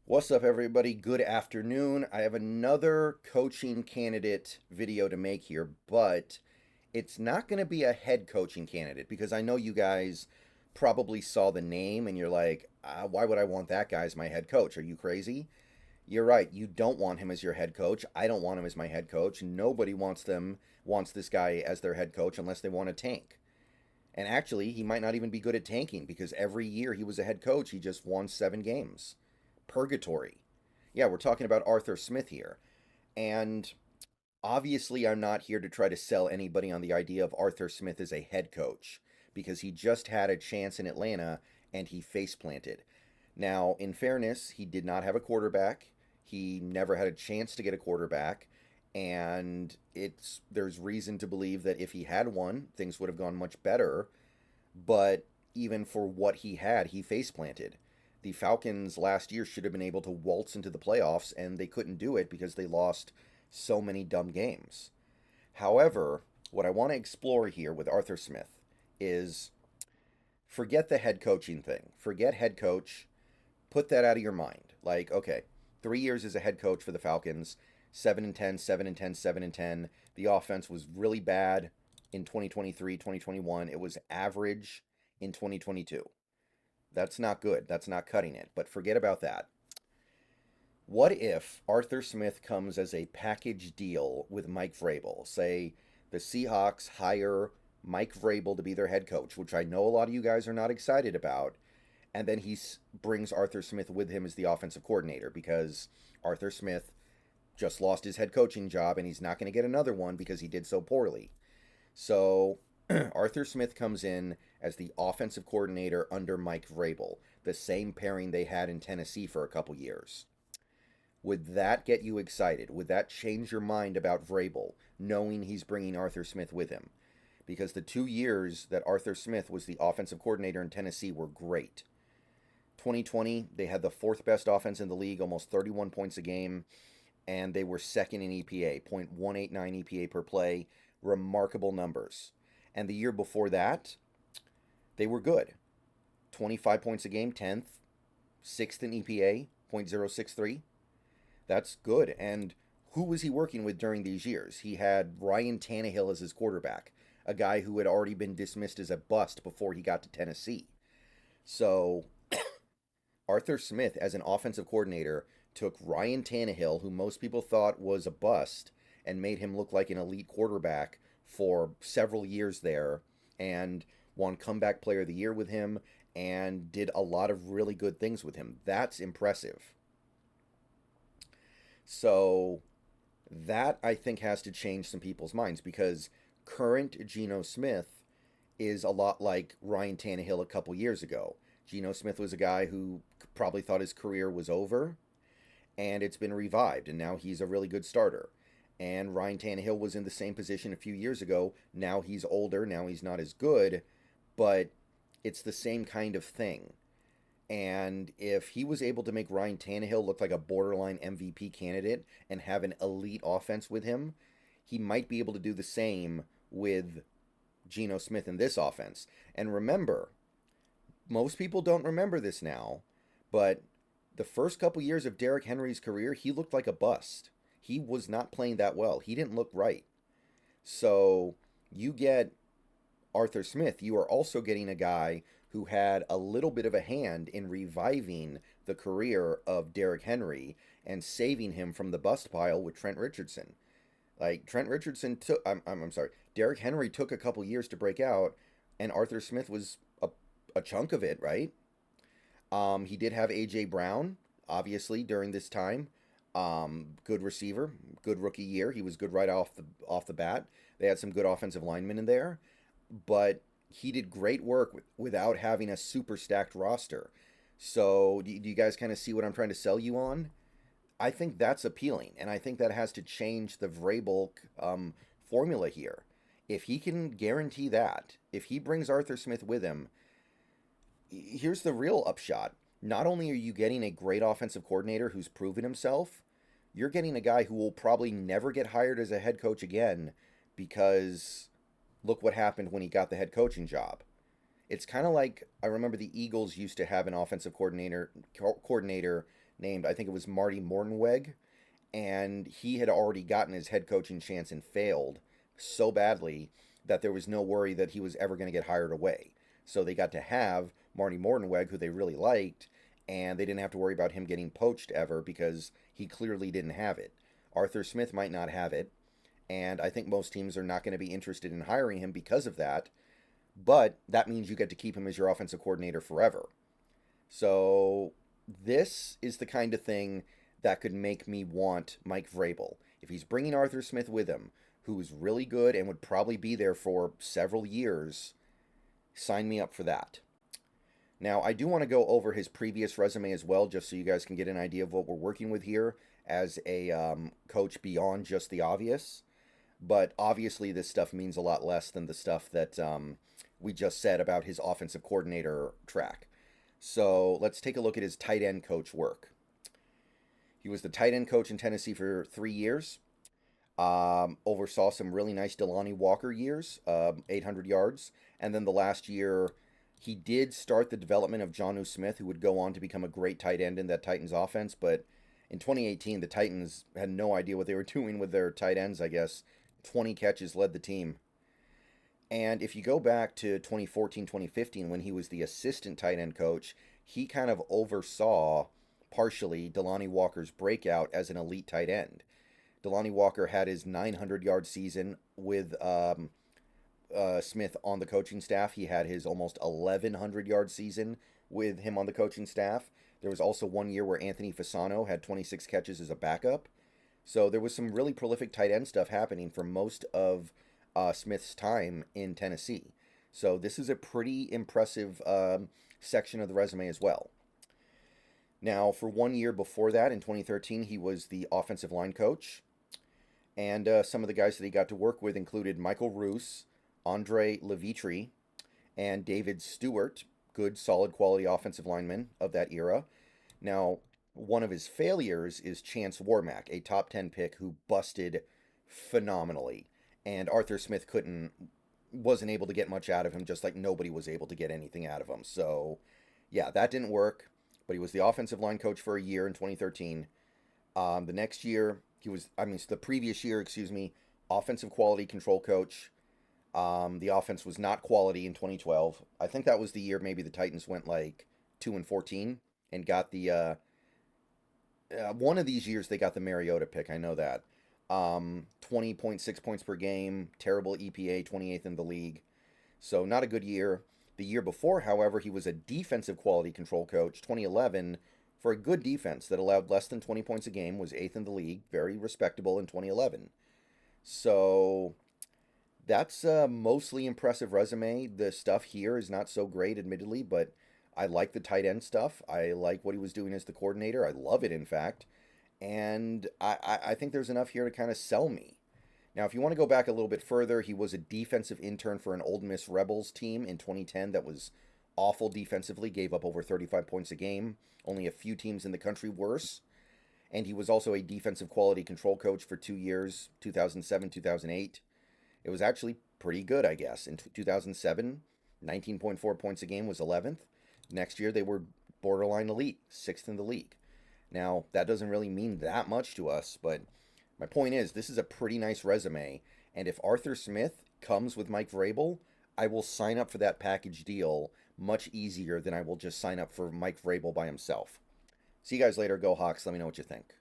What's up, everybody? Good afternoon. I have another coaching candidate video to make here, but it's not going to be a head coaching candidate because I know you guys probably saw the name and you're like, why would I want that guy as my head coach? Are you crazy? You're right. You don't want him as your head coach. I don't want him as my head coach. Nobody wants this guy as their head coach unless they want to tank. And actually, he might not even be good at tanking because every year he was a head coach, he just won 7 games. Purgatory. Yeah, we're talking about Arthur Smith here. And obviously, I'm not here to try to sell anybody on the idea of Arthur Smith as a head coach because he just had a chance in Atlanta and he face planted. Now, in fairness, he did not have a quarterback. He never had a chance to get a quarterback. And there's reason to believe that if he had one, things would have gone much better. But even for what he had, he face planted. The Falcons last year should have been able to waltz into the playoffs, and they couldn't do it because they lost so many dumb games. However, what I want to explore here with Arthur Smith is forget the head coaching thing. Forget head coach. Put that out of your mind. Like, okay, 3 years as a head coach for the Falcons, 7-10, 7-10, 7-10. The offense was really bad in 2023, 2021. It was average in 2022. That's not good. That's not cutting it. But forget about that. What if Arthur Smith comes as a package deal with Mike Vrabel? Say the Seahawks hire Mike Vrabel to be their head coach, which I know a lot of you guys are not excited about. And then he brings Arthur Smith with him as the offensive coordinator because Arthur Smith just lost his head coaching job and he's not going to get another one because he did so poorly. So Arthur Smith comes in as the offensive coordinator under Mike Vrabel, the same pairing they had in Tennessee for a couple years. Would that get you excited? Would that change your mind about Vrabel, knowing he's bringing Arthur Smith with him? Because the 2 years that Arthur Smith was the offensive coordinator in Tennessee were great. 2020, they had the fourth best offense in the league, almost 31 points a game, and they were second in EPA, 0.189 EPA per play. Remarkable numbers. And the year before that, they were good. 25 points a game, 10th, 6th in EPA, 0.063. That's good. And who was he working with during these years? He had Ryan Tannehill as his quarterback, a guy who had already been dismissed as a bust before he got to Tennessee. So Arthur Smith, as an offensive coordinator, took Ryan Tannehill, who most people thought was a bust, and made him look like an elite quarterback for several years there, and won comeback player of the year with him, and did a lot of really good things with him. That's impressive. So that I think has to change some people's minds because current Geno Smith is a lot like Ryan Tannehill a couple years ago. Geno Smith was a guy who probably thought his career was over, and it's been revived, and now he's a really good starter. And Ryan Tannehill was in the same position a few years ago. Now he's older, now he's not as good, but it's the same kind of thing. And if he was able to make Ryan Tannehill look like a borderline MVP candidate and have an elite offense with him, he might be able to do the same with Geno Smith in this offense. And remember, most people don't remember this now, but the first couple years of Derrick Henry's career, he looked like a bust. He was not playing that well. He didn't look right. So you get Arthur Smith, you are also getting a guy who had a little bit of a hand in reviving the career of Derrick Henry and saving him from the bust pile with Trent Richardson. Like Trent Richardson took, I'm sorry, Derrick Henry took a couple years to break out, and Arthur Smith was a chunk of it, right? He did have AJ Brown, obviously during this time. Good receiver, good rookie year. He was good right off the bat. They had some good offensive linemen in there, but he did great work without having a super stacked roster. So do you guys kind of see what I'm trying to sell you on? I think that's appealing, and I think that has to change the Vrabel formula here. If he can guarantee that, if he brings Arthur Smith with him, here's the real upshot. Not only are you getting a great offensive coordinator who's proven himself, you're getting a guy who will probably never get hired as a head coach again because look what happened when he got the head coaching job. It's kind of like I remember the Eagles used to have an offensive coordinator named, I think it was Marty Mortenweg, and he had already gotten his head coaching chance and failed so badly that there was no worry that he was ever going to get hired away. So they got to have Marty Mortenweg, who they really liked, and they didn't have to worry about him getting poached ever because he clearly didn't have it. Arthur Smith might not have it, and I think most teams are not going to be interested in hiring him because of that, but that means you get to keep him as your offensive coordinator forever. So this is the kind of thing that could make me want Mike Vrabel. If he's bringing Arthur Smith with him, who's really good and would probably be there for several years, sign me up for that. Now, I do want to go over his previous resume as well, just so you guys can get an idea of what we're working with here as a coach beyond just the obvious. But obviously, this stuff means a lot less than the stuff that we just said about his offensive coordinator track. So let's take a look at his tight end coach work. He was the tight end coach in Tennessee for 3 years. Oversaw some really nice Delanie Walker years, 800 yards. And then the last year, he did start the development of Jonnu Smith, who would go on to become a great tight end in that Titans offense. But in 2018, the Titans had no idea what they were doing with their tight ends, I guess. 20 catches led the team. And if you go back to 2014, 2015, when he was the assistant tight end coach, he kind of oversaw partially Delanie Walker's breakout as an elite tight end. Delanie Walker had his 900-yard season with Smith on the coaching staff. He had his almost 1,100-yard season with him on the coaching staff. There was also 1 year where Anthony Fasano had 26 catches as a backup. So there was some really prolific tight end stuff happening for most of Smith's time in Tennessee. So this is a pretty impressive section of the resume as well. Now, for 1 year before that, in 2013, he was the offensive line coach. And some of the guys that he got to work with included Michael Roos, Andre Levitri, and David Stewart, good, solid quality offensive linemen of that era. Now, one of his failures is Chance Warmack, a top 10 pick who busted phenomenally. And Arthur Smith wasn't able to get much out of him, just like nobody was able to get anything out of him. So, yeah, that didn't work. But he was the offensive line coach for a year in 2013. The next year, the previous year, offensive quality control coach. The offense was not quality in 2012. I think that was the year maybe the Titans went like 2-14 and got the one of these years they got the Mariota pick. I know that. 20.6 points per game, terrible EPA, 28th in the league. So not a good year. The year before, however, he was a defensive quality control coach, 2011, for a good defense that allowed less than 20 points a game, was 8th in the league, very respectable in 2011. So that's a mostly impressive resume. The stuff here is not so great, admittedly, but I like the tight end stuff. I like what he was doing as the coordinator. I love it, in fact. And I think there's enough here to kind of sell me. Now, if you want to go back a little bit further, he was a defensive intern for an Ole Miss Rebels team in 2010 that was awful defensively, gave up over 35 points a game. Only a few teams in the country worse. And he was also a defensive quality control coach for 2 years, 2007, 2008. It was actually pretty good, I guess. In 2007, 19.4 points a game was 11th. Next year, they were borderline elite, 6th in the league. Now, that doesn't really mean that much to us, but my point is, this is a pretty nice resume, and if Arthur Smith comes with Mike Vrabel, I will sign up for that package deal much easier than I will just sign up for Mike Vrabel by himself. See you guys later. Go Hawks. Let me know what you think.